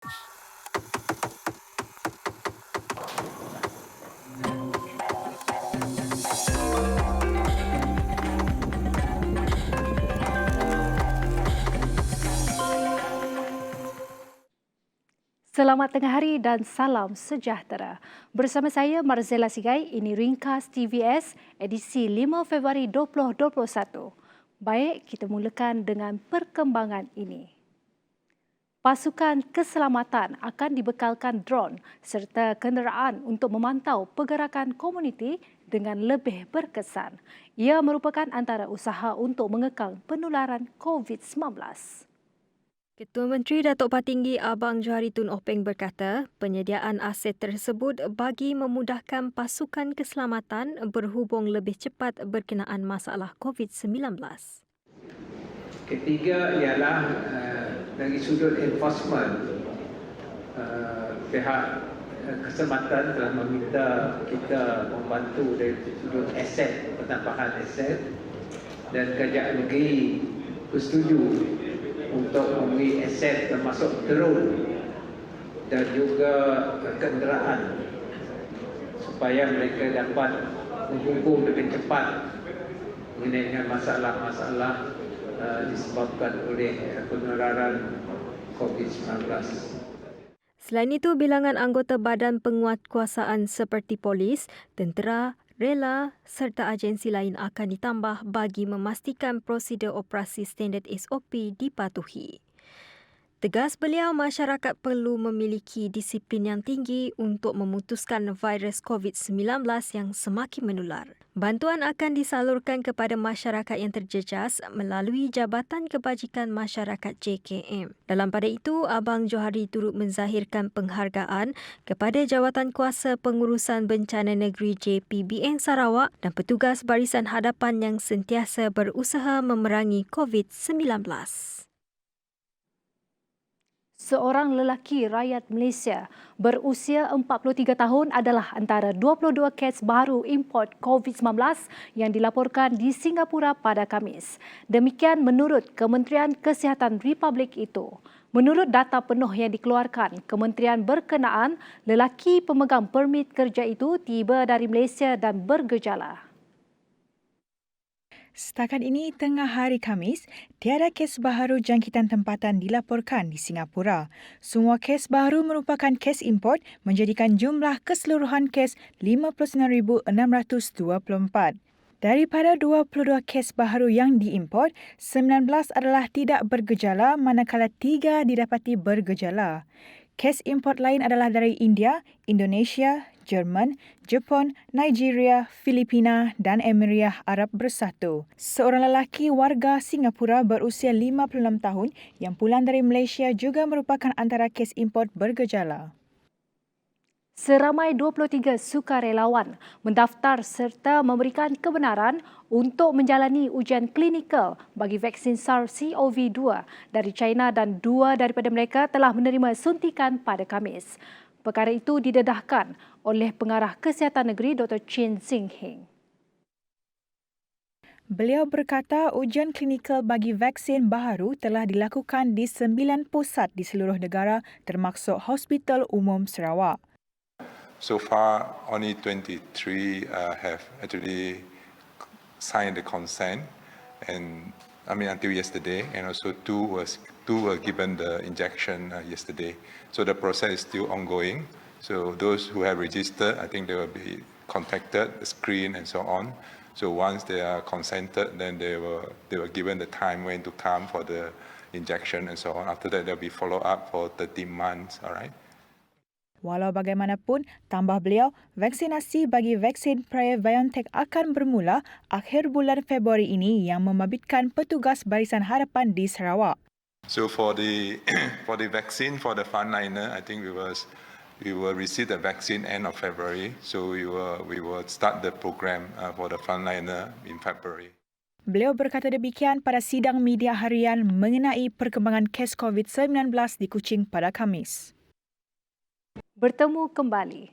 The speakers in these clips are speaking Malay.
Selamat tengah hari dan salam sejahtera. Bersama saya Marzela Sigai, ini Ringkas TVS edisi 5 Februari 2021. Baik, kita mulakan dengan perkembangan ini. Pasukan keselamatan akan dibekalkan drone serta kenderaan untuk memantau pergerakan komuniti dengan lebih berkesan. Ia merupakan antara usaha untuk mengekang penularan COVID-19. Ketua Menteri Datuk Patinggi Abang Johari Tun Openg berkata, penyediaan aset tersebut bagi memudahkan pasukan keselamatan berhubung lebih cepat berkenaan masalah COVID-19. Ketiga ialah dari sudut enforcement, pihak keselamatan telah meminta kita membantu dari sudut aset, penambahan aset, dan kerajaan negeri bersetuju untuk memberi aset termasuk drone dan juga kenderaan supaya mereka dapat menghukum lebih cepat mengenai masalah-masalah disebabkan oleh penularan COVID-19. Selain itu, bilangan anggota badan penguatkuasaan seperti polis, tentera, rela serta agensi lain akan ditambah bagi memastikan prosedur operasi standard SOP dipatuhi. Tegas beliau, masyarakat perlu memiliki disiplin yang tinggi untuk memutuskan virus COVID-19 yang semakin menular. Bantuan akan disalurkan kepada masyarakat yang terjejas melalui Jabatan Kebajikan Masyarakat JKM. Dalam pada itu, Abang Johari turut menzahirkan penghargaan kepada Jawatan Kuasa Pengurusan Bencana Negeri JPBN Sarawak dan petugas barisan hadapan yang sentiasa berusaha memerangi COVID-19. Seorang lelaki rakyat Malaysia berusia 43 tahun adalah antara 22 kes baru import COVID-19 yang dilaporkan di Singapura pada Khamis. Demikian menurut Kementerian Kesihatan Republik itu. Menurut data penuh yang dikeluarkan Kementerian berkenaan, lelaki pemegang permit kerja itu tiba dari Malaysia dan bergejala. Setakat ini, tengah hari Khamis, tiada kes baharu jangkitan tempatan dilaporkan di Singapura. Semua kes baru merupakan kes import menjadikan jumlah keseluruhan kes 59,624. Daripada 22 kes baharu yang diimport, 19 adalah tidak bergejala manakala 3 didapati bergejala. Kes import lain adalah dari India, Indonesia, Jerman, Jepun, Nigeria, Filipina dan Emirat Arab Bersatu. Seorang lelaki warga Singapura berusia 56 tahun yang pulang dari Malaysia juga merupakan antara kes import bergejala. Seramai 23 sukarelawan mendaftar serta memberikan kebenaran untuk menjalani ujian klinikal bagi vaksin SARS-CoV-2 dari China dan 2 daripada mereka telah menerima suntikan pada Khamis. Perkara itu didedahkan oleh Pengarah Kesihatan Negeri Dr. Chin Sing Hing. Beliau berkata ujian klinikal bagi vaksin baharu telah dilakukan di 9 pusat di seluruh negara termasuk Hospital Umum Sarawak. So far, only 23 have actually signed the consent, and until yesterday, and also two were given the injection yesterday. So the process is still ongoing. So those who have registered, I think they will be contacted, screened, and so on. So once they are consented, then they were given the time when to come for the injection and so on. After that, there will be follow up for 13 months. All right. Walau bagaimanapun, tambah beliau, vaksinasi bagi vaksin Pfizer-BioNTech akan bermula akhir bulan Februari ini yang membabitkan petugas barisan hadapan di Sarawak. So for the vaccine for the frontliner, I think we will receive the vaccine end of February. So we will start the program for the frontliner in February. Beliau berkata demikian pada sidang media harian mengenai perkembangan kes COVID-19 di Kuching pada Khamis. Bertemu kembali.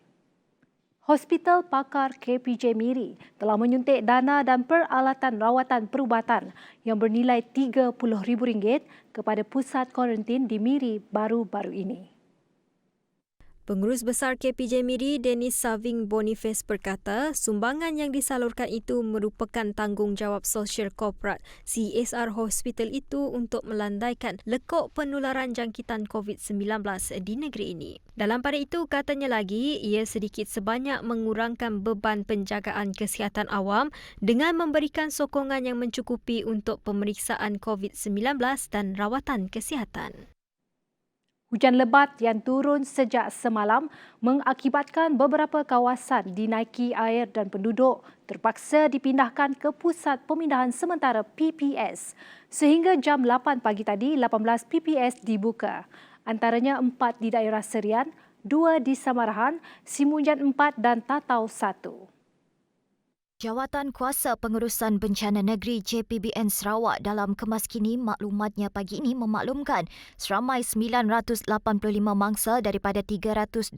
Hospital Pakar KPJ Miri telah menyuntik dana dan peralatan rawatan perubatan yang bernilai RM30,000 kepada pusat kuarantin di Miri baru-baru ini. Pengurus Besar KPJ Miri, Dennis Saving Boniface berkata, sumbangan yang disalurkan itu merupakan tanggungjawab sosial korporat CSR hospital itu untuk melandaikan lekuk penularan jangkitan COVID-19 di negeri ini. Dalam pada itu, katanya lagi, ia sedikit sebanyak mengurangkan beban penjagaan kesihatan awam dengan memberikan sokongan yang mencukupi untuk pemeriksaan COVID-19 dan rawatan kesihatan. Hujan lebat yang turun sejak semalam mengakibatkan beberapa kawasan dinaiki air dan penduduk terpaksa dipindahkan ke Pusat Pemindahan Sementara PPS. Sehingga jam 8 pagi tadi, 18 PPS dibuka. Antaranya 4 di daerah Serian, 2 di Samarahan, Simunjan 4 dan Tatau 1. Jawatan Kuasa Pengurusan Bencana Negeri JPBN Sarawak dalam kemas kini maklumatnya pagi ini memaklumkan seramai 985 mangsa daripada 321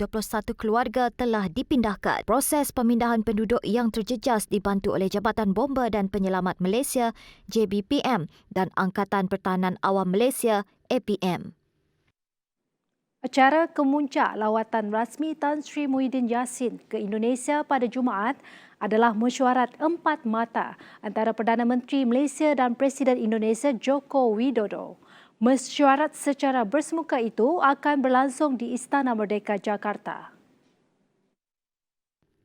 keluarga telah dipindahkan. Proses pemindahan penduduk yang terjejas dibantu oleh Jabatan Bomba dan Penyelamat Malaysia JBPM dan Angkatan Pertahanan Awam Malaysia APM. Acara kemuncak lawatan rasmi Tan Sri Muhyiddin Yassin ke Indonesia pada Jumaat adalah mesyuarat empat mata antara Perdana Menteri Malaysia dan Presiden Indonesia Joko Widodo. Mesyuarat secara bersemuka itu akan berlangsung di Istana Merdeka, Jakarta.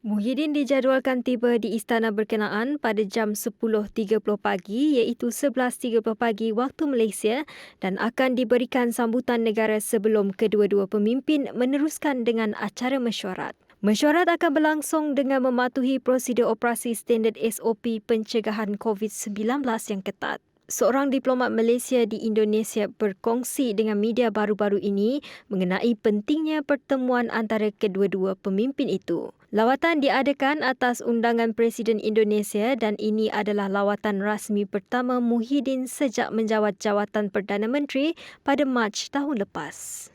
Muhyiddin dijadualkan tiba di istana berkenaan pada jam 10.30 pagi iaitu 11.30 pagi waktu Malaysia dan akan diberikan sambutan negara sebelum kedua-dua pemimpin meneruskan dengan acara mesyuarat. Mesyuarat akan berlangsung dengan mematuhi prosedur operasi standard SOP pencegahan COVID-19 yang ketat. Seorang diplomat Malaysia di Indonesia berkongsi dengan media baru-baru ini mengenai pentingnya pertemuan antara kedua-dua pemimpin itu. Lawatan diadakan atas undangan Presiden Indonesia dan ini adalah lawatan rasmi pertama Muhyiddin sejak menjawat jawatan Perdana Menteri pada Mac tahun lepas.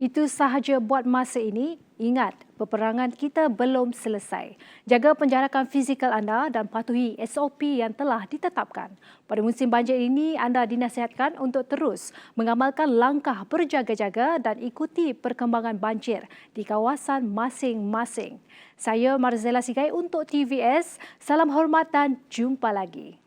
Itu sahaja buat masa ini. Ingat, peperangan kita belum selesai. Jaga penjarakan fizikal anda dan patuhi SOP yang telah ditetapkan. Pada musim banjir ini, anda dinasihatkan untuk terus mengamalkan langkah berjaga-jaga dan ikuti perkembangan banjir di kawasan masing-masing. Saya Marzela Sigai untuk TVS. Salam hormat dan jumpa lagi.